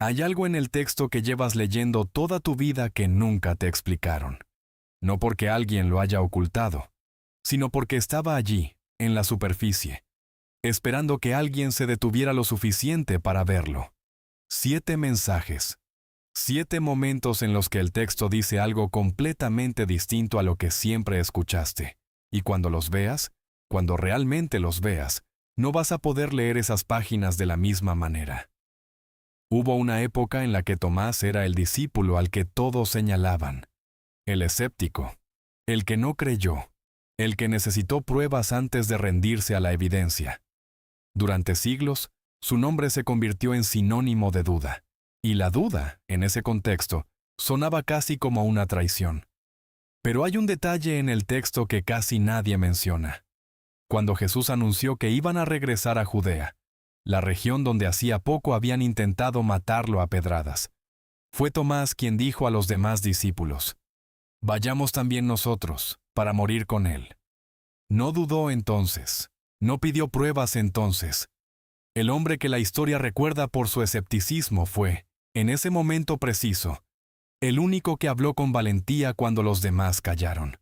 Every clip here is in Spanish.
Hay algo en el texto que llevas leyendo toda tu vida que nunca te explicaron. No porque alguien lo haya ocultado, sino porque estaba allí, en la superficie, esperando que alguien se detuviera lo suficiente para verlo. 7 mensajes. 7 momentos en los que el texto dice algo completamente distinto a lo que siempre escuchaste. Y cuando los veas, cuando realmente los veas, no vas a poder leer esas páginas de la misma manera. Hubo una época en la que Tomás era el discípulo al que todos señalaban, el escéptico, el que no creyó, el que necesitó pruebas antes de rendirse a la evidencia. Durante siglos, su nombre se convirtió en sinónimo de duda, y la duda, en ese contexto, sonaba casi como una traición. Pero hay un detalle en el texto que casi nadie menciona. Cuando Jesús anunció que iban a regresar a Judea, la región donde hacía poco habían intentado matarlo a pedradas, fue Tomás quien dijo a los demás discípulos: «Vayamos también nosotros, para morir con él». No dudó entonces, no pidió pruebas entonces. El hombre que la historia recuerda por su escepticismo fue, en ese momento preciso, el único que habló con valentía cuando los demás callaron.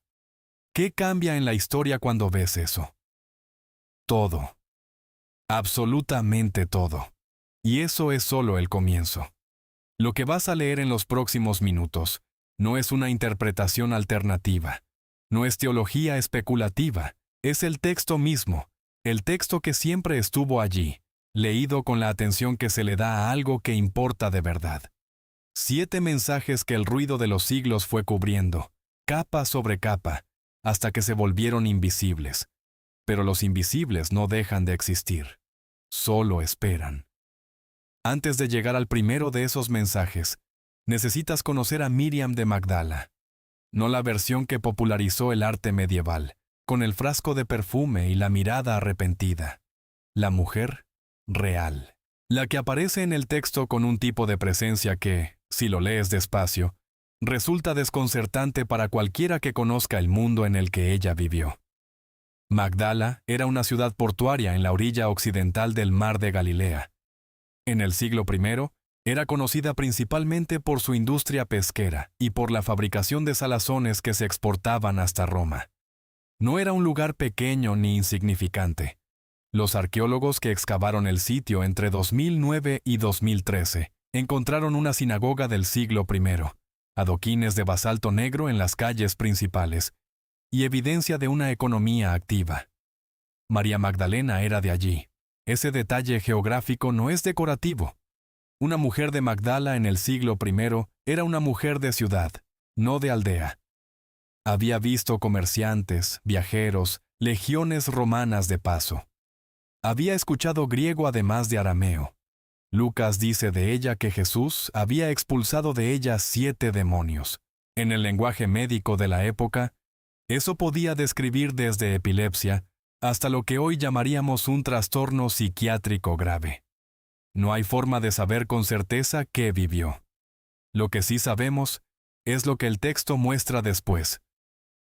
¿Qué cambia en la historia cuando ves eso? Todo. Absolutamente todo. Y eso es solo el comienzo. Lo que vas a leer en los próximos minutos no es una interpretación alternativa, no es teología especulativa, es el texto mismo, el texto que siempre estuvo allí, leído con la atención que se le da a algo que importa de verdad. 7 mensajes que el ruido de los siglos fue cubriendo, capa sobre capa, hasta que se volvieron invisibles. Pero los invisibles no dejan de existir, solo esperan. Antes de llegar al primero de esos mensajes, necesitas conocer a Miriam de Magdala. No la versión que popularizó el arte medieval, con el frasco de perfume y la mirada arrepentida. La mujer real. La que aparece en el texto con un tipo de presencia que, si lo lees despacio, resulta desconcertante para cualquiera que conozca el mundo en el que ella vivió. Magdala era una ciudad portuaria en la orilla occidental del mar de Galilea. En el siglo I, era conocida principalmente por su industria pesquera y por la fabricación de salazones que se exportaban hasta Roma. No era un lugar pequeño ni insignificante. Los arqueólogos que excavaron el sitio entre 2009 y 2013 encontraron una sinagoga del siglo I, adoquines de basalto negro en las calles principales, y evidencia de una economía activa. María Magdalena era de allí. Ese detalle geográfico no es decorativo. Una mujer de Magdala en el siglo I era una mujer de ciudad, no de aldea. Había visto comerciantes, viajeros, legiones romanas de paso. Había escuchado griego además de arameo. Lucas dice de ella que Jesús había expulsado de ella 7 demonios. En el lenguaje médico de la época, eso podía describir desde epilepsia hasta lo que hoy llamaríamos un trastorno psiquiátrico grave. No hay forma de saber con certeza qué vivió. Lo que sí sabemos es lo que el texto muestra después.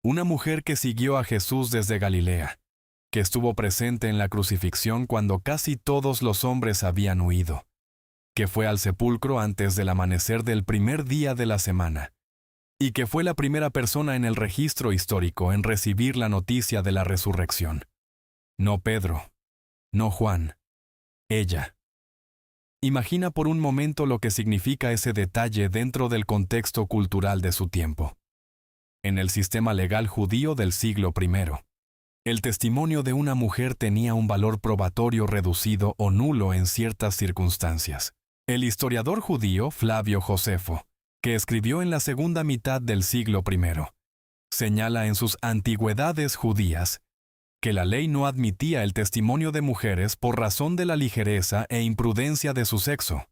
Una mujer que siguió a Jesús desde Galilea, que estuvo presente en la crucifixión cuando casi todos los hombres habían huido, que fue al sepulcro antes del amanecer del primer día de la semana, y que fue la primera persona en el registro histórico en recibir la noticia de la resurrección. No Pedro, no Juan, ella. Imagina por un momento lo que significa ese detalle dentro del contexto cultural de su tiempo. En el sistema legal judío del siglo I, el testimonio de una mujer tenía un valor probatorio reducido o nulo en ciertas circunstancias. El historiador judío Flavio Josefo, que escribió en la segunda mitad del siglo I, señala en sus Antigüedades judías que la ley no admitía el testimonio de mujeres por razón de la ligereza e imprudencia de su sexo.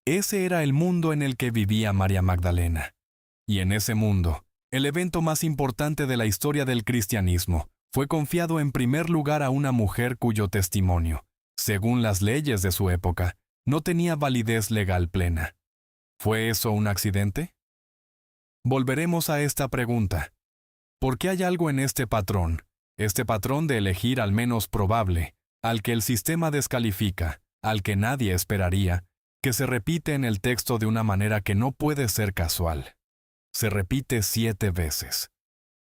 Ese era el mundo en el que vivía María Magdalena. Y en ese mundo, el evento más importante de la historia del cristianismo fue confiado en primer lugar a una mujer cuyo testimonio, según las leyes de su época, no tenía validez legal plena. ¿Fue eso un accidente? Volveremos a esta pregunta. ¿Por qué hay algo en este patrón de elegir al menos probable, al que el sistema descalifica, al que nadie esperaría, que se repite en el texto de una manera que no puede ser casual. Se repite 7 veces.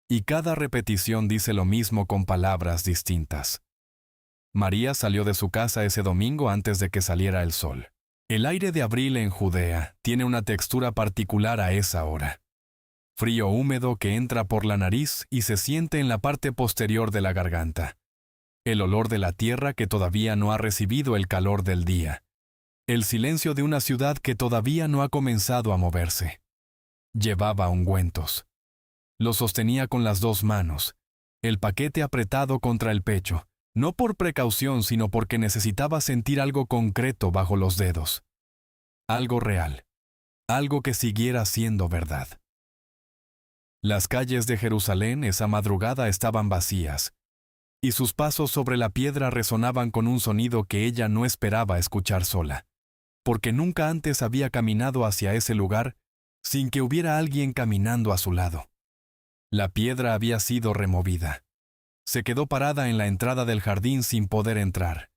Y cada repetición dice lo mismo con palabras distintas. María salió de su casa ese domingo antes de que saliera el sol. El aire de abril en Judea tiene una textura particular a esa hora. Frío húmedo que entra por la nariz y se siente en la parte posterior de la garganta. El olor de la tierra que todavía no ha recibido el calor del día. El silencio de una ciudad que todavía no ha comenzado a moverse. Llevaba ungüentos. Lo sostenía con las 2 manos, el paquete apretado contra el pecho, no por precaución sino porque necesitaba sentir algo concreto bajo los dedos. Algo real. Algo que siguiera siendo verdad. Las calles de Jerusalén esa madrugada estaban vacías, y sus pasos sobre la piedra resonaban con un sonido que ella no esperaba escuchar sola, porque nunca antes había caminado hacia ese lugar sin que hubiera alguien caminando a su lado. La piedra había sido removida. Se quedó parada en la entrada del jardín sin poder entrar,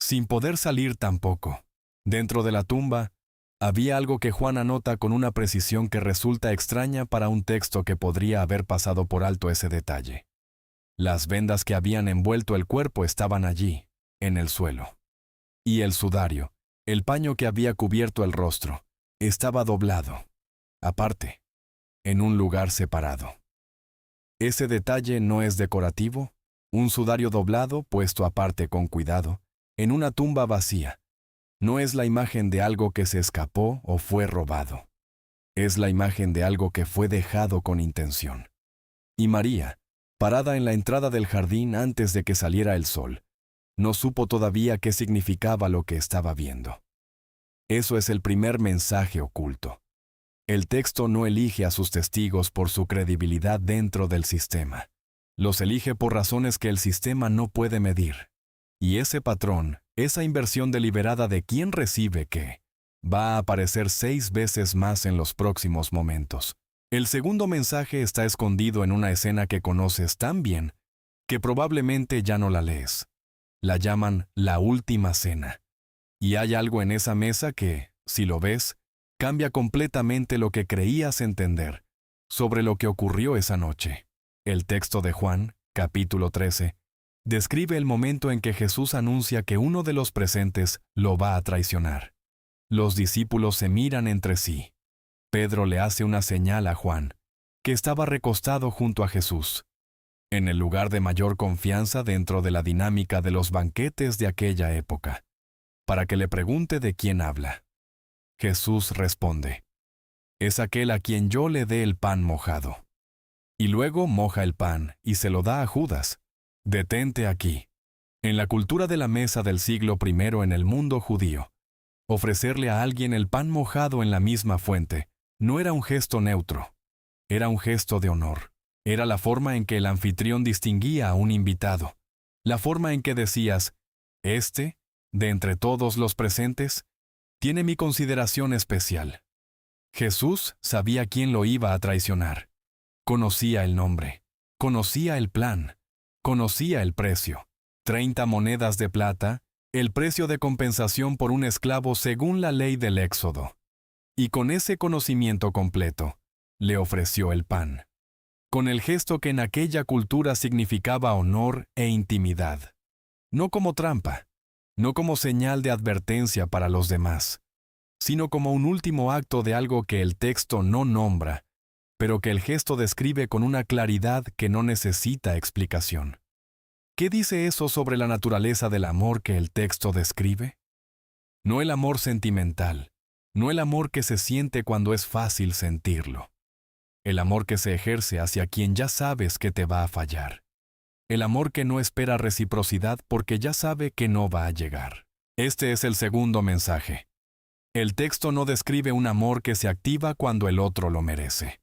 sin poder salir tampoco. Dentro de la tumba, había algo que Juan anota con una precisión que resulta extraña para un texto que podría haber pasado por alto ese detalle. Las vendas que habían envuelto el cuerpo estaban allí, en el suelo. Y el sudario, el paño que había cubierto el rostro, estaba doblado, aparte, en un lugar separado. Ese detalle no es decorativo, un sudario doblado, puesto aparte con cuidado, en una tumba vacía. No es la imagen de algo que se escapó o fue robado. Es la imagen de algo que fue dejado con intención. Y María, parada en la entrada del jardín antes de que saliera el sol, no supo todavía qué significaba lo que estaba viendo. Eso es el primer mensaje oculto. El texto no elige a sus testigos por su credibilidad dentro del sistema. Los elige por razones que el sistema no puede medir. Y ese patrón, esa inversión deliberada de quién recibe qué, va a aparecer 6 veces más en los próximos momentos. El segundo mensaje está escondido en una escena que conoces tan bien que probablemente ya no la lees. La llaman la última cena. Y hay algo en esa mesa que, si lo ves, cambia completamente lo que creías entender sobre lo que ocurrió esa noche. El texto de Juan, capítulo 13, describe el momento en que Jesús anuncia que uno de los presentes lo va a traicionar. Los discípulos se miran entre sí. Pedro le hace una señal a Juan, que estaba recostado junto a Jesús, en el lugar de mayor confianza dentro de la dinámica de los banquetes de aquella época, para que le pregunte de quién habla. Jesús responde: «Es aquel a quien yo le dé el pan mojado». Y luego moja el pan y se lo da a Judas. Detente aquí. En la cultura de la mesa del siglo I en el mundo judío, ofrecerle a alguien el pan mojado en la misma fuente no era un gesto neutro. Era un gesto de honor. Era la forma en que el anfitrión distinguía a un invitado. La forma en que decías: «Este, de entre todos los presentes, tiene mi consideración especial». Jesús sabía quién lo iba a traicionar. Conocía el nombre, conocía el plan, conocía el precio. 30 monedas de plata, el precio de compensación por un esclavo según la ley del Éxodo. Y con ese conocimiento completo, le ofreció el pan. Con el gesto que en aquella cultura significaba honor e intimidad. No como trampa, no como señal de advertencia para los demás, sino como un último acto de algo que el texto no nombra, pero que el gesto describe con una claridad que no necesita explicación. ¿Qué dice eso sobre la naturaleza del amor que el texto describe? No el amor sentimental, no el amor que se siente cuando es fácil sentirlo. El amor que se ejerce hacia quien ya sabes que te va a fallar. El amor que no espera reciprocidad porque ya sabe que no va a llegar. Este es el segundo mensaje. El texto no describe un amor que se activa cuando el otro lo merece.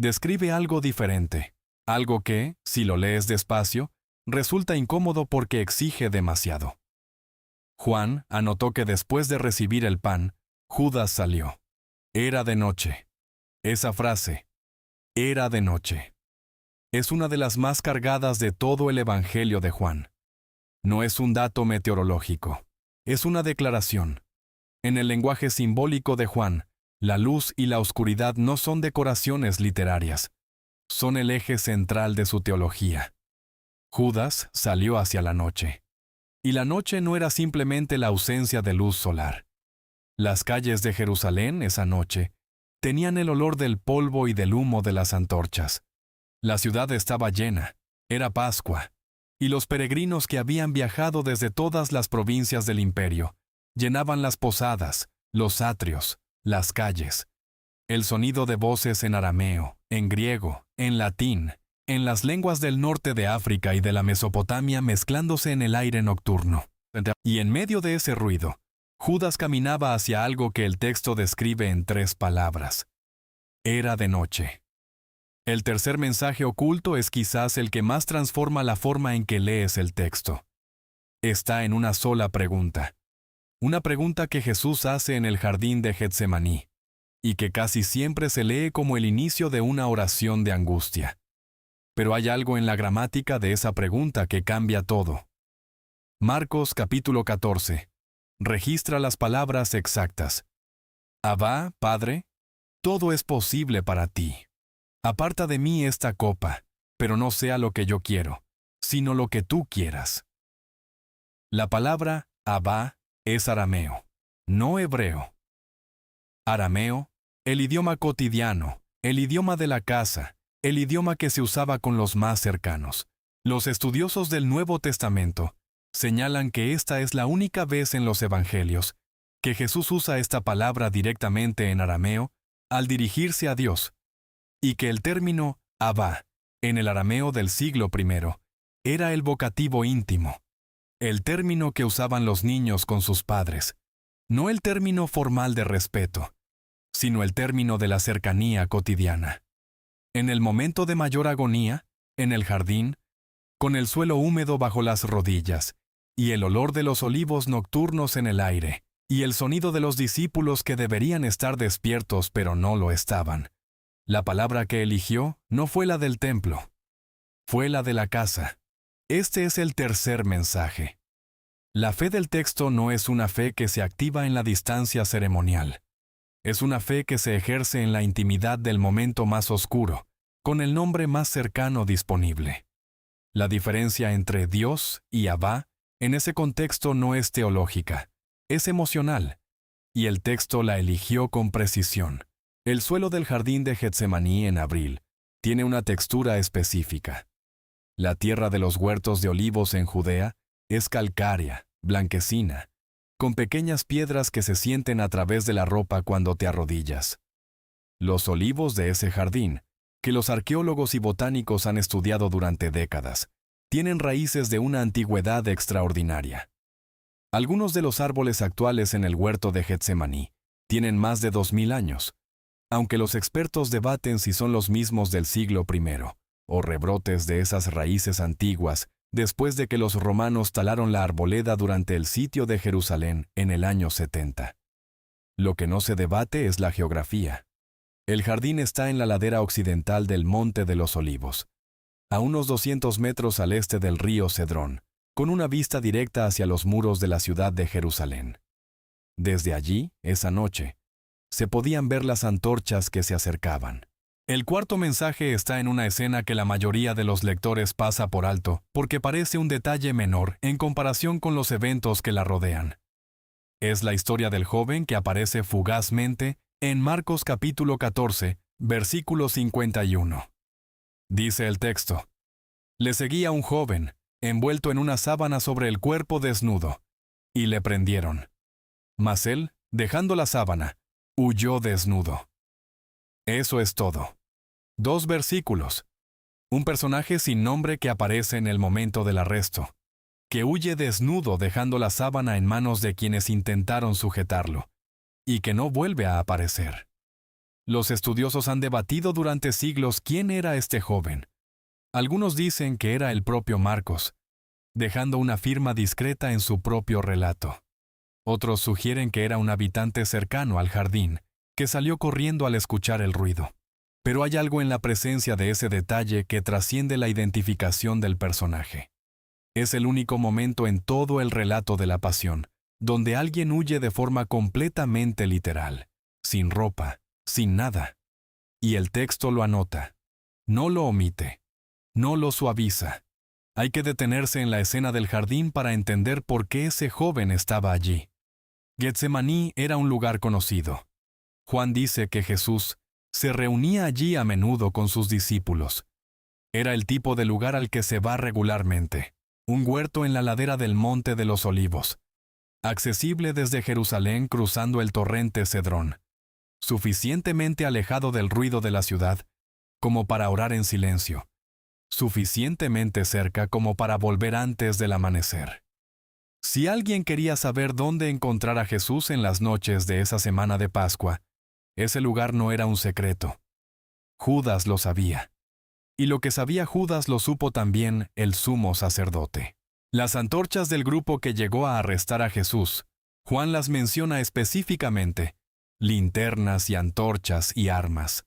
Describe algo diferente, algo que, si lo lees despacio, resulta incómodo porque exige demasiado. Juan anotó que después de recibir el pan, Judas salió. Era de noche. Esa frase, era de noche, es una de las más cargadas de todo el Evangelio de Juan. No es un dato meteorológico, es una declaración. En el lenguaje simbólico de Juan, la luz y la oscuridad no son decoraciones literarias, son el eje central de su teología. Judas salió hacia la noche. Y la noche no era simplemente la ausencia de luz solar. Las calles de Jerusalén esa noche tenían el olor del polvo y del humo de las antorchas. La ciudad estaba llena, era Pascua, y los peregrinos que habían viajado desde todas las provincias del imperio llenaban las posadas, los atrios, las calles. El sonido de voces en arameo, en griego, en latín, en las lenguas del norte de África y de la Mesopotamia mezclándose en el aire nocturno. Y en medio de ese ruido, Judas caminaba hacia algo que el texto describe en 3 palabras. Era de noche. El tercer mensaje oculto es quizás el que más transforma la forma en que lees el texto. Está en una sola pregunta. Una pregunta que Jesús hace en el jardín de Getsemaní, y que casi siempre se lee como el inicio de una oración de angustia. Pero hay algo en la gramática de esa pregunta que cambia todo. Marcos capítulo 14. Registra las palabras exactas. Abba, Padre, todo es posible para ti. Aparta de mí esta copa, pero no sea lo que yo quiero, sino lo que tú quieras. La palabra Abba es arameo, no hebreo. Arameo, el idioma cotidiano, el idioma de la casa, el idioma que se usaba con los más cercanos. Los estudiosos del Nuevo Testamento señalan que esta es la única vez en los Evangelios que Jesús usa esta palabra directamente en arameo al dirigirse a Dios, y que el término Abba, en el arameo del siglo I, era el vocativo íntimo, el término que usaban los niños con sus padres, no el término formal de respeto, sino el término de la cercanía cotidiana. En el momento de mayor agonía, en el jardín, con el suelo húmedo bajo las rodillas, y el olor de los olivos nocturnos en el aire, y el sonido de los discípulos que deberían estar despiertos pero no lo estaban. La palabra que eligió no fue la del templo, fue la de la casa. Este es el tercer mensaje. La fe del texto no es una fe que se activa en la distancia ceremonial. Es una fe que se ejerce en la intimidad del momento más oscuro, con el nombre más cercano disponible. La diferencia entre Dios y Abba en ese contexto no es teológica, es emocional, y el texto la eligió con precisión. El suelo del jardín de Getsemaní en abril tiene una textura específica. La tierra de los huertos de olivos en Judea es calcárea, blanquecina, con pequeñas piedras que se sienten a través de la ropa cuando te arrodillas. Los olivos de ese jardín, que los arqueólogos y botánicos han estudiado durante décadas, tienen raíces de una antigüedad extraordinaria. Algunos de los árboles actuales en el huerto de Getsemaní tienen más de 2000 años, aunque los expertos debaten si son los mismos del siglo I, o rebrotes de esas raíces antiguas después de que los romanos talaron la arboleda durante el sitio de Jerusalén en el año 70. Lo que no se debate es la geografía. El jardín está en la ladera occidental del Monte de los Olivos, a unos 200 metros al este del río Cedrón, con una vista directa hacia los muros de la ciudad de Jerusalén. Desde allí, esa noche, se podían ver las antorchas que se acercaban. El cuarto mensaje está en una escena que la mayoría de los lectores pasa por alto porque parece un detalle menor en comparación con los eventos que la rodean. Es la historia del joven que aparece fugazmente en Marcos capítulo 14, versículo 51. Dice el texto: le seguía un joven, envuelto en una sábana sobre el cuerpo desnudo, y le prendieron. Mas él, dejando la sábana, huyó desnudo. Eso es todo. 2 versículos. Un personaje sin nombre que aparece en el momento del arresto, que huye desnudo dejando la sábana en manos de quienes intentaron sujetarlo, y que no vuelve a aparecer. Los estudiosos han debatido durante siglos quién era este joven. Algunos dicen que era el propio Marcos, dejando una firma discreta en su propio relato. Otros sugieren que era un habitante cercano al jardín, que salió corriendo al escuchar el ruido. Pero hay algo en la presencia de ese detalle que trasciende la identificación del personaje. Es el único momento en todo el relato de la pasión donde alguien huye de forma completamente literal, sin ropa, sin nada. Y el texto lo anota. No lo omite. No lo suaviza. Hay que detenerse en la escena del jardín para entender por qué ese joven estaba allí. Getsemaní era un lugar conocido. Juan dice que Jesús se reunía allí a menudo con sus discípulos. Era el tipo de lugar al que se va regularmente. Un huerto en la ladera del Monte de los Olivos, accesible desde Jerusalén cruzando el torrente Cedrón, suficientemente alejado del ruido de la ciudad como para orar en silencio, suficientemente cerca como para volver antes del amanecer. Si alguien quería saber dónde encontrar a Jesús en las noches de esa semana de Pascua, ese lugar no era un secreto. Judas lo sabía. Y lo que sabía Judas lo supo también el sumo sacerdote. Las antorchas del grupo que llegó a arrestar a Jesús, Juan las menciona específicamente, linternas y antorchas y armas.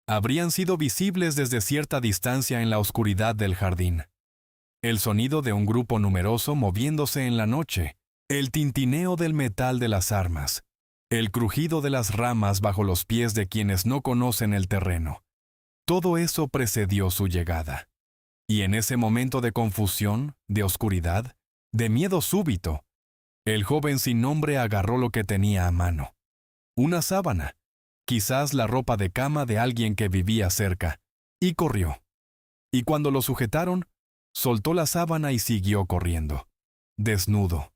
Habrían sido visibles desde cierta distancia en la oscuridad del jardín. El sonido de un grupo numeroso moviéndose en la noche, el tintineo del metal de las armas, el crujido de las ramas bajo los pies de quienes no conocen el terreno. Todo eso precedió su llegada. Y en ese momento de confusión, de oscuridad, de miedo súbito, el joven sin nombre agarró lo que tenía a mano. Una sábana, quizás la ropa de cama de alguien que vivía cerca, y corrió. Y cuando lo sujetaron, soltó la sábana y siguió corriendo, desnudo,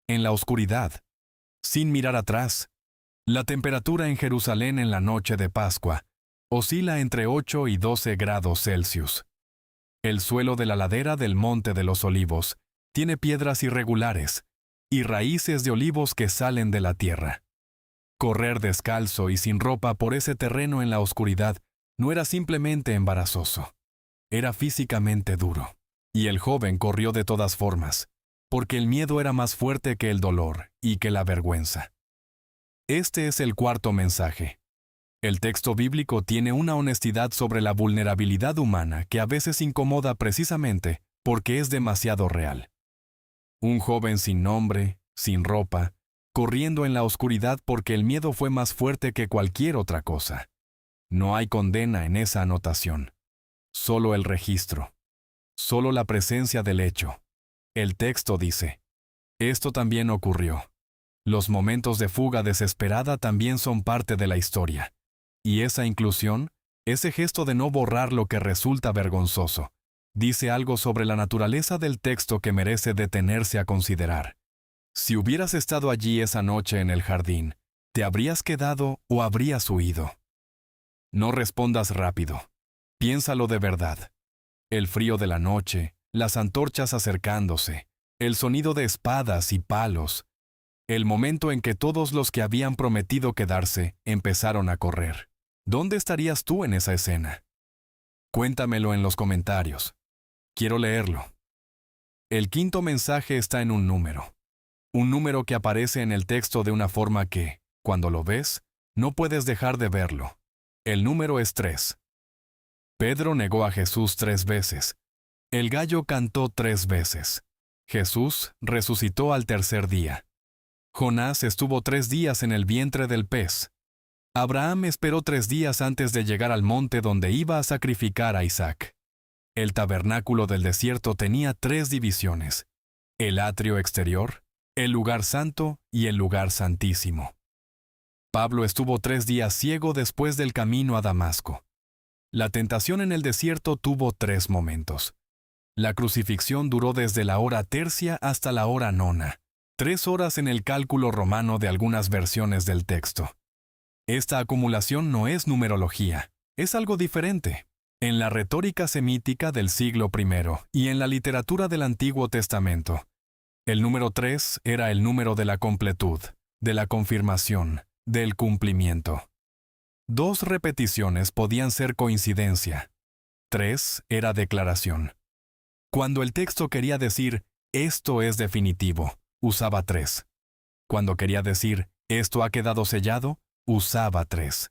en la oscuridad, sin mirar atrás. La temperatura en Jerusalén en la noche de Pascua oscila entre 8 y 12 grados Celsius. El suelo de la ladera del Monte de los Olivos tiene piedras irregulares y raíces de olivos que salen de la tierra. Correr descalzo y sin ropa por ese terreno en la oscuridad no era simplemente embarazoso, era físicamente duro. Y el joven corrió de todas formas, porque el miedo era más fuerte que el dolor y que la vergüenza. Este es el cuarto mensaje. El texto bíblico tiene una honestidad sobre la vulnerabilidad humana que a veces incomoda precisamente porque es demasiado real. Un joven sin nombre, sin ropa, corriendo en la oscuridad porque el miedo fue más fuerte que cualquier otra cosa. No hay condena en esa anotación. Solo el registro. Solo la presencia del hecho. El texto dice, esto también ocurrió. Los momentos de fuga desesperada también son parte de la historia. Y esa inclusión, ese gesto de no borrar lo que resulta vergonzoso, dice algo sobre la naturaleza del texto que merece detenerse a considerar. Si hubieras estado allí esa noche en el jardín, ¿te habrías quedado o habrías huido? No respondas rápido. Piénsalo de verdad. El frío de la noche, las antorchas acercándose, el sonido de espadas y palos, el momento en que todos los que habían prometido quedarse empezaron a correr. ¿Dónde estarías tú en esa escena? Cuéntamelo en los comentarios. Quiero leerlo. El quinto mensaje está en un número que aparece en el texto de una forma que, cuando lo ves, no puedes dejar de verlo. El número es 3. Pedro negó a Jesús 3 veces. El gallo cantó 3 veces. Jesús resucitó al tercer día. Jonás estuvo 3 días en el vientre del pez. Abraham esperó 3 días antes de llegar al monte donde iba a sacrificar a Isaac. El tabernáculo del desierto tenía 3 divisiones: el atrio exterior, el lugar santo y el lugar santísimo. Pablo estuvo 3 días ciego después del camino a Damasco. La tentación en el desierto tuvo 3 momentos. La crucifixión duró desde la hora tercia hasta la hora nona, 3 horas en el cálculo romano de algunas versiones del texto. Esta acumulación no es numerología, es algo diferente. En la retórica semítica del siglo I y en la literatura del Antiguo Testamento, el número 3 era el número de la completud, de la confirmación, del cumplimiento. 2 repeticiones podían ser coincidencia. 3 era declaración. Cuando el texto quería decir, esto es definitivo, usaba 3. Cuando quería decir, esto ha quedado sellado, usaba 3.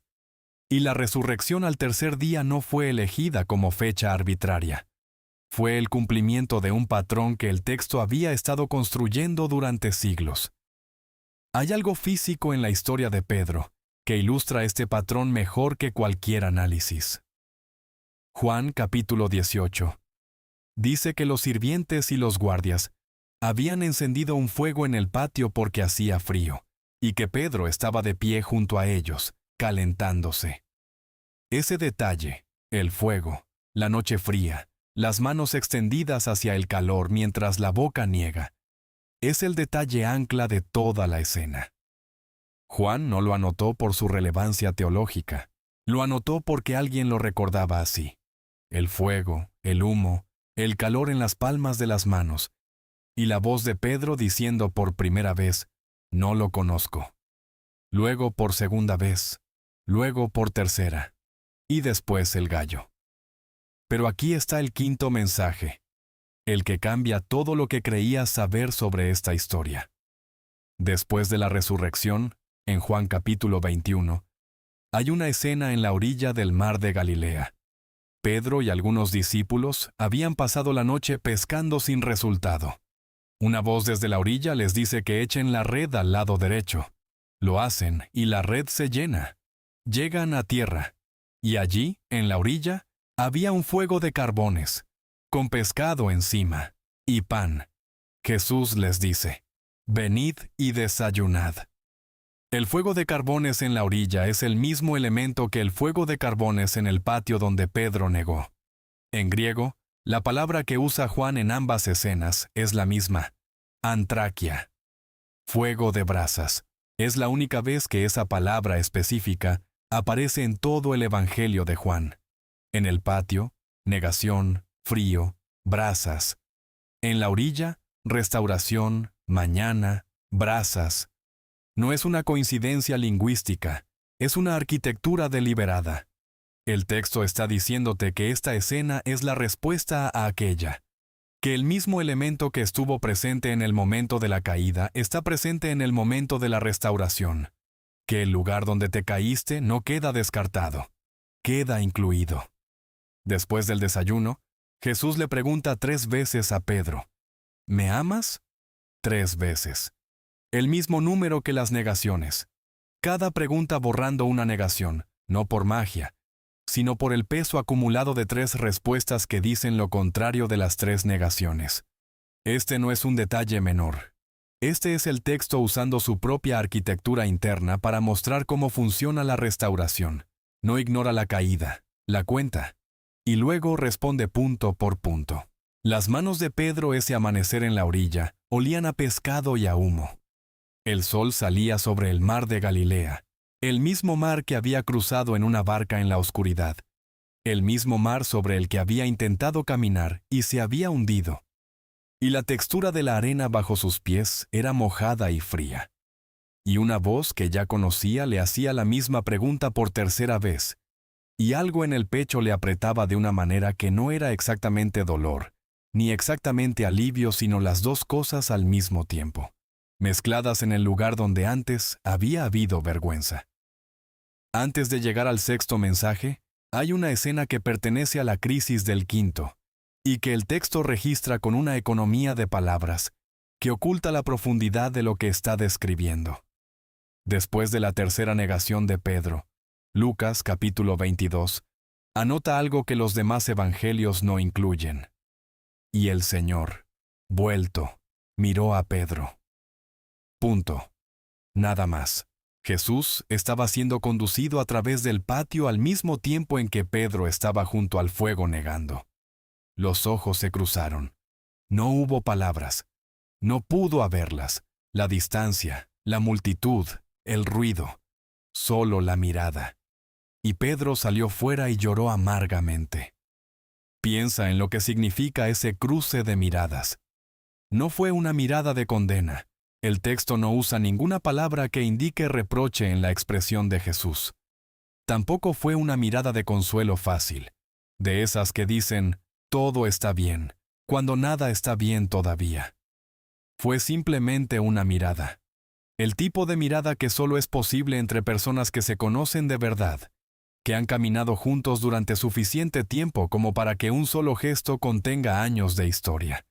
Y la resurrección al tercer día no fue elegida como fecha arbitraria. Fue el cumplimiento de un patrón que el texto había estado construyendo durante siglos. Hay algo físico en la historia de Pedro que ilustra este patrón mejor que cualquier análisis. Juan capítulo 18. Dice que los sirvientes y los guardias habían encendido un fuego en el patio porque hacía frío, y que Pedro estaba de pie junto a ellos, calentándose. Ese detalle, el fuego, la noche fría, las manos extendidas hacia el calor mientras la boca niega, es el detalle ancla de toda la escena. Juan no lo anotó por su relevancia teológica, lo anotó porque alguien lo recordaba así. El fuego, el humo, el calor en las palmas de las manos, y la voz de Pedro diciendo por primera vez, no lo conozco. Luego por segunda vez, luego por tercera, y después el gallo. Pero aquí está el quinto mensaje, el que cambia todo lo que creías saber sobre esta historia. Después de la resurrección, en Juan capítulo 21, hay una escena en la orilla del mar de Galilea. Pedro y algunos discípulos habían pasado la noche pescando sin resultado. Una voz desde la orilla les dice que echen la red al lado derecho. Lo hacen y la red se llena. Llegan a tierra, y allí, en la orilla, había un fuego de carbones, con pescado encima, y pan. Jesús les dice, venid y desayunad. El fuego de carbones en la orilla es el mismo elemento que el fuego de carbones en el patio donde Pedro negó. En griego, la palabra que usa Juan en ambas escenas es la misma, antraquia. Fuego de brasas. Es la única vez que esa palabra específica aparece en todo el Evangelio de Juan. En el patio, negación, frío, brasas. En la orilla, restauración, mañana, brasas. No es una coincidencia lingüística, es una arquitectura deliberada. El texto está diciéndote que esta escena es la respuesta a aquella, que el mismo elemento que estuvo presente en el momento de la caída está presente en el momento de la restauración, que el lugar donde te caíste no queda descartado, queda incluido. Después del desayuno, Jesús le pregunta 3 veces a Pedro, ¿me amas? 3 veces. El mismo número que las negaciones. Cada pregunta borrando una negación, no por magia, sino por el peso acumulado de 3 respuestas que dicen lo contrario de las 3 negaciones. Este no es un detalle menor. Este es el texto usando su propia arquitectura interna para mostrar cómo funciona la restauración. No ignora la caída, la cuenta, y luego responde punto por punto. Las manos de Pedro ese amanecer en la orilla olían a pescado y a humo. El sol salía sobre el mar de Galilea, el mismo mar que había cruzado en una barca en la oscuridad, el mismo mar sobre el que había intentado caminar y se había hundido. Y la textura de la arena bajo sus pies era mojada y fría. Y una voz que ya conocía le hacía la misma pregunta por tercera vez, y algo en el pecho le apretaba de una manera que no era exactamente dolor, ni exactamente alivio, sino las dos cosas al mismo tiempo, mezcladas en el lugar donde antes había habido vergüenza. Antes de llegar al sexto mensaje, hay una escena que pertenece a la crisis del quinto, y que el texto registra con una economía de palabras que oculta la profundidad de lo que está describiendo. Después de la tercera negación de Pedro, Lucas capítulo 22, anota algo que los demás evangelios no incluyen. Y el Señor, vuelto, miró a Pedro. Punto. Nada más. Jesús estaba siendo conducido a través del patio al mismo tiempo en que Pedro estaba junto al fuego negando. Los ojos se cruzaron. No hubo palabras. No pudo haberlas. La distancia, la multitud, el ruido. Solo la mirada. Y Pedro salió fuera y lloró amargamente. Piensa en lo que significa ese cruce de miradas. No fue una mirada de condena. El texto no usa ninguna palabra que indique reproche en la expresión de Jesús. Tampoco fue una mirada de consuelo fácil, de esas que dicen, todo está bien, cuando nada está bien todavía. Fue simplemente una mirada. El tipo de mirada que solo es posible entre personas que se conocen de verdad, que han caminado juntos durante suficiente tiempo como para que un solo gesto contenga años de historia.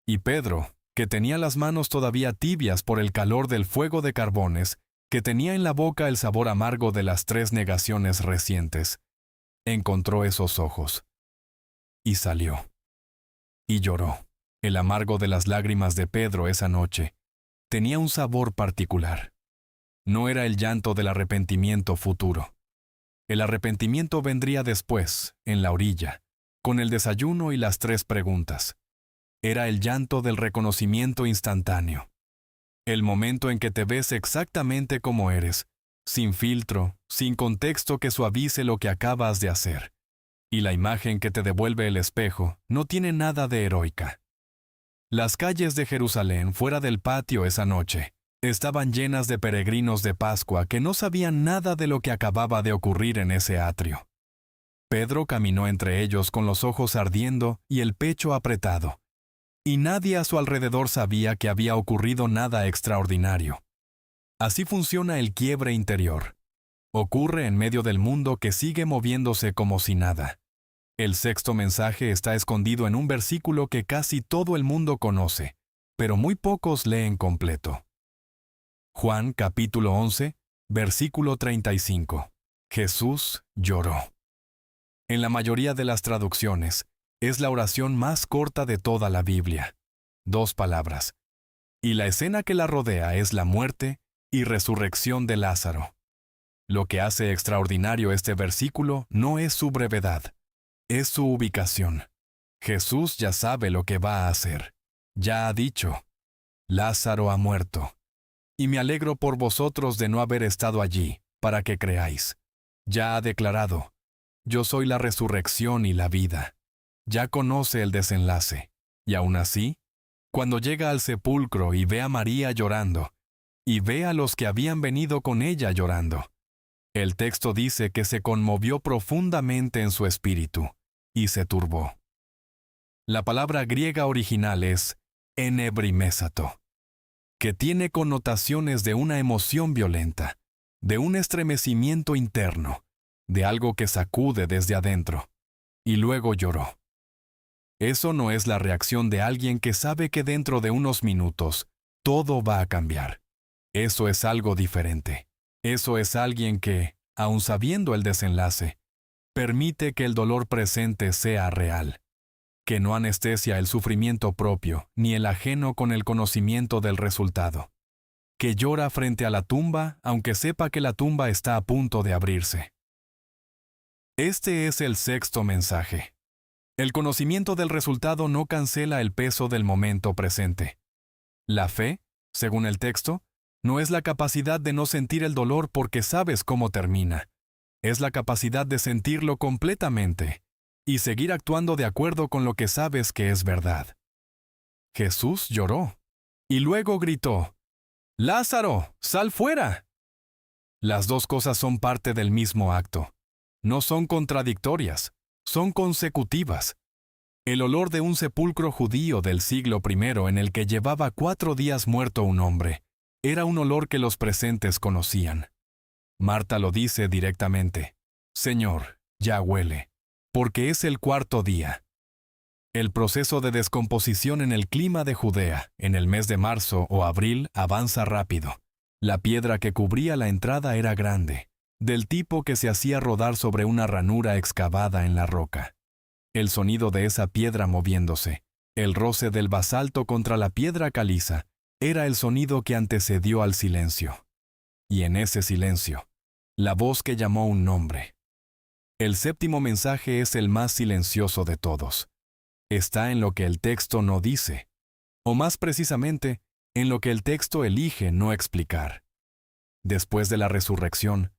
Y Pedro, que tenía las manos todavía tibias por el calor del fuego de carbones, que tenía en la boca el sabor amargo de las 3 negaciones recientes, encontró esos ojos. Y salió. Y lloró. El amargo de las lágrimas de Pedro esa noche tenía un sabor particular. No era el llanto del arrepentimiento futuro. El arrepentimiento vendría después, en la orilla, con el desayuno y las 3 preguntas. Era el llanto del reconocimiento instantáneo. El momento en que te ves exactamente como eres, sin filtro, sin contexto que suavice lo que acabas de hacer. Y la imagen que te devuelve el espejo no tiene nada de heroica. Las calles de Jerusalén, fuera del patio esa noche, estaban llenas de peregrinos de Pascua que no sabían nada de lo que acababa de ocurrir en ese atrio. Pedro caminó entre ellos con los ojos ardiendo y el pecho apretado, y nadie a su alrededor sabía que había ocurrido nada extraordinario. Así funciona el quiebre interior. Ocurre en medio del mundo que sigue moviéndose como si nada. El 6º mensaje está escondido en un versículo que casi todo el mundo conoce, pero muy pocos leen completo. Juan capítulo 11, versículo 35. Jesús lloró. En la mayoría de las traducciones, es la oración más corta de toda la Biblia. 2 palabras. Y la escena que la rodea es la muerte y resurrección de Lázaro. Lo que hace extraordinario este versículo no es su brevedad, es su ubicación. Jesús ya sabe lo que va a hacer. Ya ha dicho, Lázaro ha muerto. Y me alegro por vosotros de no haber estado allí, para que creáis. Ya ha declarado, yo soy la resurrección y la vida. Ya conoce el desenlace. Y aún así, cuando llega al sepulcro y ve a María llorando, y ve a los que habían venido con ella llorando, el texto dice que se conmovió profundamente en su espíritu, y se turbó. La palabra griega original es enebrimésato, que tiene connotaciones de una emoción violenta, de un estremecimiento interno, de algo que sacude desde adentro, y luego lloró. Eso no es la reacción de alguien que sabe que dentro de unos minutos todo va a cambiar. Eso es algo diferente. Eso es alguien que, aun sabiendo el desenlace, permite que el dolor presente sea real, que no anestesia el sufrimiento propio ni el ajeno con el conocimiento del resultado, que llora frente a la tumba aunque sepa que la tumba está a punto de abrirse. Este es el 6º mensaje. El conocimiento del resultado no cancela el peso del momento presente. La fe, según el texto, no es la capacidad de no sentir el dolor porque sabes cómo termina. Es la capacidad de sentirlo completamente y seguir actuando de acuerdo con lo que sabes que es verdad. Jesús lloró y luego gritó, «¡Lázaro, sal fuera!». Las 2 cosas son parte del mismo acto. No son contradictorias, son consecutivas. El olor de un sepulcro judío del siglo I en el que llevaba 4 días muerto un hombre era un olor que los presentes conocían. Marta lo dice directamente, «Señor, ya huele, porque es el 4º día». El proceso de descomposición en el clima de Judea, en el mes de marzo o abril, avanza rápido. La piedra que cubría la entrada era grande, del tipo que se hacía rodar sobre una ranura excavada en la roca. El sonido de esa piedra moviéndose, el roce del basalto contra la piedra caliza, era el sonido que antecedió al silencio. Y en ese silencio, la voz que llamó un nombre. El 7º mensaje es el más silencioso de todos. Está en lo que el texto no dice, o más precisamente, en lo que el texto elige no explicar. Después de la resurrección,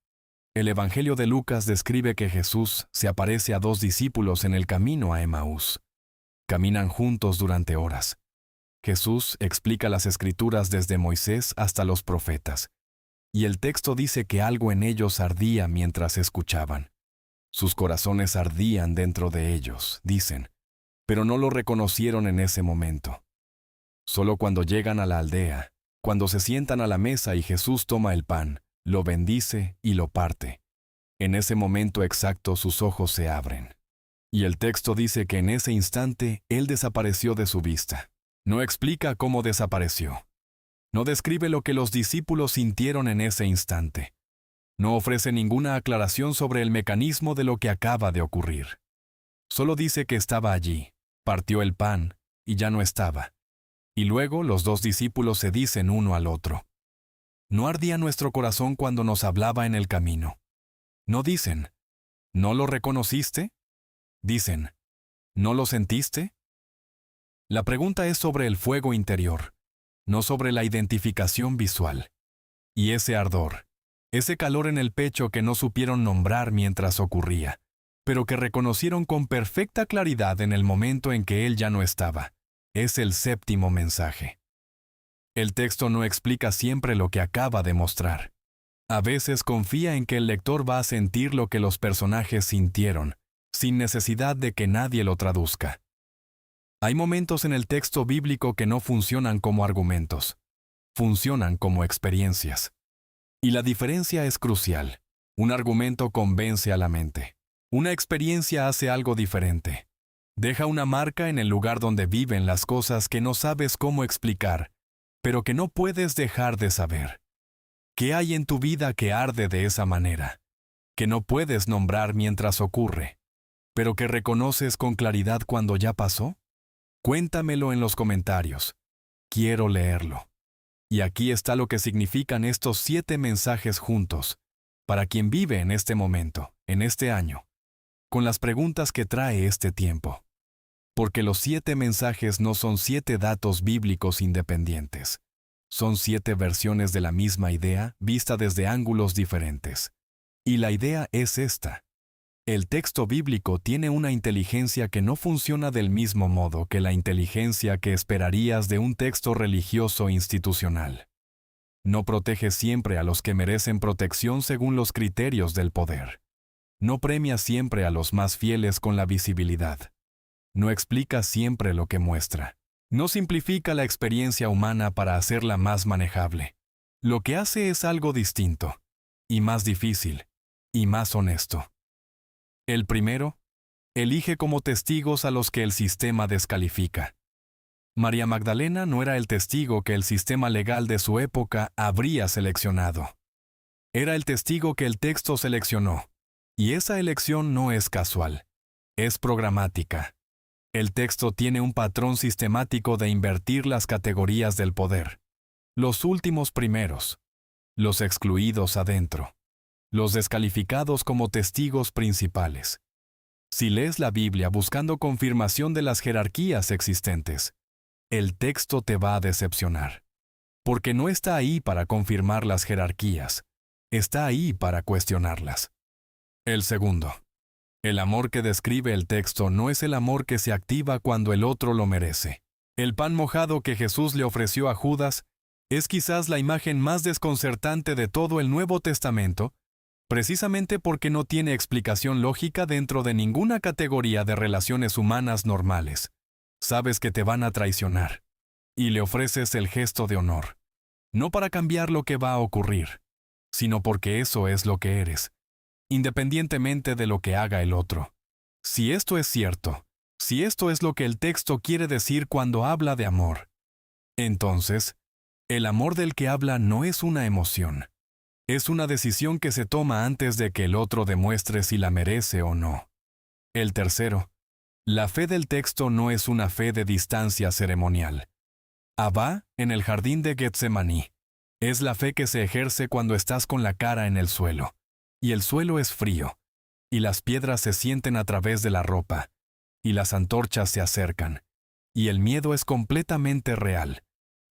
el Evangelio de Lucas describe que Jesús se aparece a 2 discípulos en el camino a Emaús. Caminan juntos durante horas. Jesús explica las Escrituras desde Moisés hasta los profetas, y el texto dice que algo en ellos ardía mientras escuchaban. Sus corazones ardían dentro de ellos, dicen, pero no lo reconocieron en ese momento. Solo cuando llegan a la aldea, cuando se sientan a la mesa y Jesús toma el pan, lo bendice y lo parte. En ese momento exacto sus ojos se abren. Y el texto dice que en ese instante Él desapareció de su vista. No explica cómo desapareció. No describe lo que los discípulos sintieron en ese instante. No ofrece ninguna aclaración sobre el mecanismo de lo que acaba de ocurrir. Solo dice que estaba allí, partió el pan, y ya no estaba. Y luego los dos discípulos se dicen uno al otro: ¿no ardía nuestro corazón cuando nos hablaba en el camino? No dicen: ¿no lo reconociste? Dicen: ¿no lo sentiste? La pregunta es sobre el fuego interior, no sobre la identificación visual. Y ese ardor, ese calor en el pecho que no supieron nombrar mientras ocurría, pero que reconocieron con perfecta claridad en el momento en que él ya no estaba, es el séptimo mensaje. El texto no explica siempre lo que acaba de mostrar. A veces confía en que el lector va a sentir lo que los personajes sintieron, sin necesidad de que nadie lo traduzca. Hay momentos en el texto bíblico que no funcionan como argumentos, funcionan como experiencias. Y la diferencia es crucial. Un argumento convence a la mente. Una experiencia hace algo diferente. Deja una marca en el lugar donde viven las cosas que no sabes cómo explicar, pero que no puedes dejar de saber. ¿Qué hay en tu vida que arde de esa manera? Que no puedes nombrar mientras ocurre, pero que reconoces con claridad cuando ya pasó? Cuéntamelo en los comentarios. Quiero leerlo. Y aquí está lo que significan estos 7 mensajes juntos, para quien vive en este momento, en este año, con las preguntas que trae este tiempo. Porque los 7 mensajes no son 7 datos bíblicos independientes. Son 7 versiones de la misma idea vista desde ángulos diferentes. Y la idea es esta. El texto bíblico tiene una inteligencia que no funciona del mismo modo que la inteligencia que esperarías de un texto religioso institucional. No protege siempre a los que merecen protección según los criterios del poder. No premia siempre a los más fieles con la visibilidad. No explica siempre lo que muestra. No simplifica la experiencia humana para hacerla más manejable. Lo que hace es algo distinto, y más difícil, y más honesto. El primero, elige como testigos a los que el sistema descalifica. María Magdalena no era el testigo que el sistema legal de su época habría seleccionado. Era el testigo que el texto seleccionó, y esa elección no es casual, es programática. El texto tiene un patrón sistemático de invertir las categorías del poder. Los últimos primeros, los excluidos adentro, los descalificados como testigos principales. Si lees la Biblia buscando confirmación de las jerarquías existentes, el texto te va a decepcionar. Porque no está ahí para confirmar las jerarquías, está ahí para cuestionarlas. El segundo. El amor que describe el texto no es el amor que se activa cuando el otro lo merece. El pan mojado que Jesús le ofreció a Judas es quizás la imagen más desconcertante de todo el Nuevo Testamento, precisamente porque no tiene explicación lógica dentro de ninguna categoría de relaciones humanas normales. Sabes que te van a traicionar, y le ofreces el gesto de honor, no para cambiar lo que va a ocurrir, sino porque eso es lo que eres, independientemente de lo que haga el otro. Si esto es cierto, si esto es lo que el texto quiere decir cuando habla de amor, entonces, el amor del que habla no es una emoción. Es una decisión que se toma antes de que el otro demuestre si la merece o no. El tercero, la fe del texto no es una fe de distancia ceremonial. Abba, en el jardín de Getsemaní, es la fe que se ejerce cuando estás con la cara en el suelo, y el suelo es frío, y las piedras se sienten a través de la ropa, y las antorchas se acercan, y el miedo es completamente real,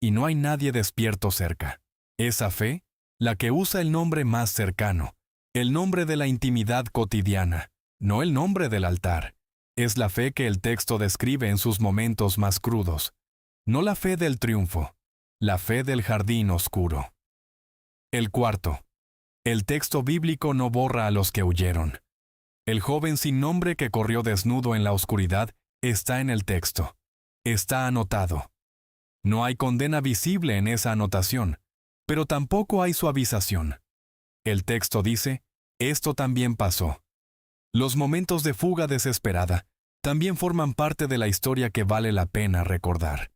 y no hay nadie despierto cerca. Esa fe, la que usa el nombre más cercano, el nombre de la intimidad cotidiana, no el nombre del altar, es la fe que el texto describe en sus momentos más crudos, no la fe del triunfo, la fe del jardín oscuro. El cuarto, el texto bíblico no borra a los que huyeron. El joven sin nombre que corrió desnudo en la oscuridad está en el texto, está anotado. No hay condena visible en esa anotación, pero tampoco hay suavización. El texto dice, esto también pasó. Los momentos de fuga desesperada también forman parte de la historia que vale la pena recordar.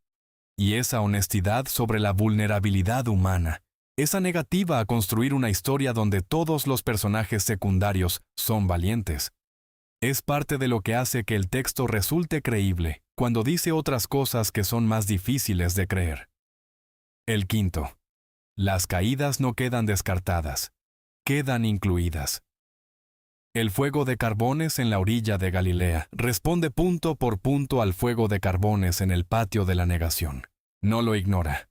Y esa honestidad sobre la vulnerabilidad humana, esa negativa a construir una historia donde todos los personajes secundarios son valientes, es parte de lo que hace que el texto resulte creíble cuando dice otras cosas que son más difíciles de creer. El quinto. Las caídas no quedan descartadas, quedan incluidas. El fuego de carbones en la orilla de Galilea responde punto por punto al fuego de carbones en el patio de la negación. No lo ignora.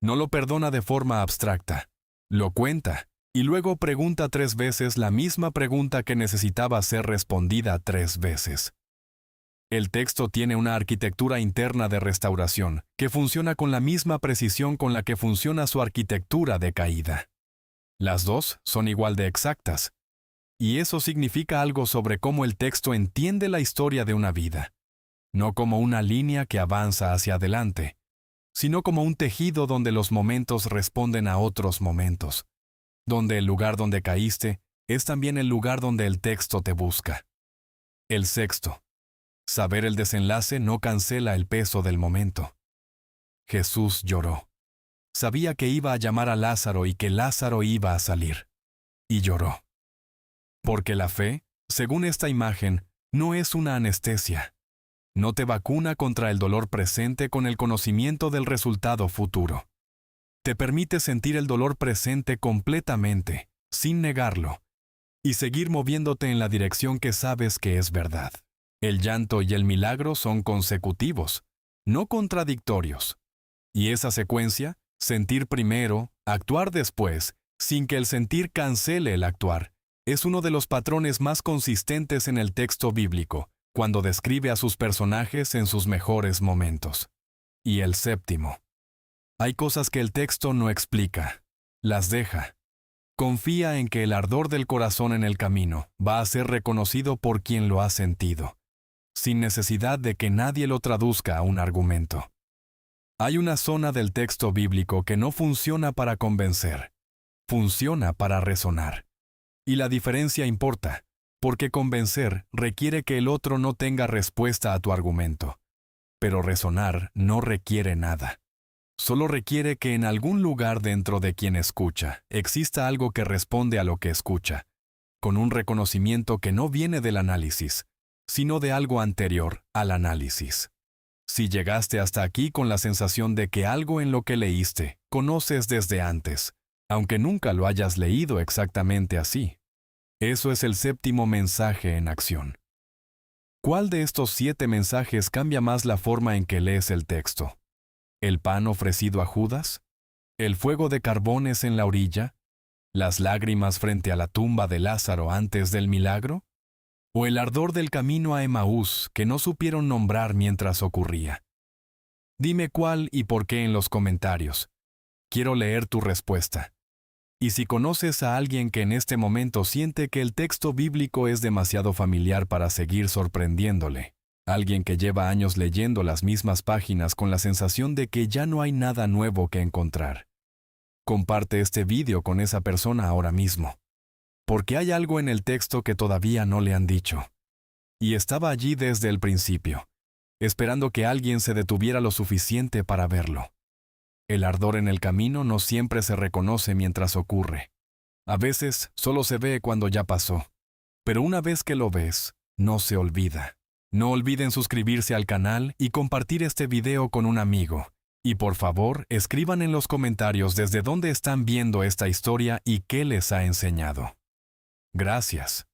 No lo perdona de forma abstracta. Lo cuenta y luego pregunta 3 veces la misma pregunta que necesitaba ser respondida 3 veces. El texto tiene una arquitectura interna de restauración que funciona con la misma precisión con la que funciona su arquitectura de caída. Las dos son igual de exactas. Y eso significa algo sobre cómo el texto entiende la historia de una vida. No como una línea que avanza hacia adelante, sino como un tejido donde los momentos responden a otros momentos, donde el lugar donde caíste es también el lugar donde el texto te busca. El sexto. Saber el desenlace no cancela el peso del momento. Jesús lloró. Sabía que iba a llamar a Lázaro y que Lázaro iba a salir. Y lloró. Porque la fe, según esta imagen, no es una anestesia. No te vacuna contra el dolor presente con el conocimiento del resultado futuro. Te permite sentir el dolor presente completamente, sin negarlo, y seguir moviéndote en la dirección que sabes que es verdad. El llanto y el milagro son consecutivos, no contradictorios. Y esa secuencia, sentir primero, actuar después, sin que el sentir cancele el actuar, es uno de los patrones más consistentes en el texto bíblico, cuando describe a sus personajes en sus mejores momentos. Y el séptimo. Hay cosas que el texto no explica, las deja. Confía en que el ardor del corazón en el camino va a ser reconocido por quien lo ha sentido, sin necesidad de que nadie lo traduzca a un argumento. Hay una zona del texto bíblico que no funciona para convencer, funciona para resonar. Y la diferencia importa, porque convencer requiere que el otro no tenga respuesta a tu argumento. Pero resonar no requiere nada. Solo requiere que en algún lugar dentro de quien escucha exista algo que responde a lo que escucha, con un reconocimiento que no viene del análisis, sino de algo anterior al análisis. Si llegaste hasta aquí con la sensación de que algo en lo que leíste conoces desde antes, aunque nunca lo hayas leído exactamente así, eso es el séptimo mensaje en acción. ¿Cuál de estos 7 mensajes cambia más la forma en que lees el texto? ¿El pan ofrecido a Judas? ¿El fuego de carbones en la orilla? ¿Las lágrimas frente a la tumba de Lázaro antes del milagro? ¿O el ardor del camino a Emaús que no supieron nombrar mientras ocurría? Dime cuál y por qué en los comentarios. Quiero leer tu respuesta. Y si conoces a alguien que en este momento siente que el texto bíblico es demasiado familiar para seguir sorprendiéndole, alguien que lleva años leyendo las mismas páginas con la sensación de que ya no hay nada nuevo que encontrar, comparte este vídeo con esa persona ahora mismo. Porque hay algo en el texto que todavía no le han dicho. Y estaba allí desde el principio, esperando que alguien se detuviera lo suficiente para verlo. El ardor en el camino no siempre se reconoce mientras ocurre. A veces solo se ve cuando ya pasó. Pero una vez que lo ves, no se olvida. No olviden suscribirse al canal y compartir este video con un amigo. Y por favor, escriban en los comentarios desde dónde están viendo esta historia y qué les ha enseñado. Gracias.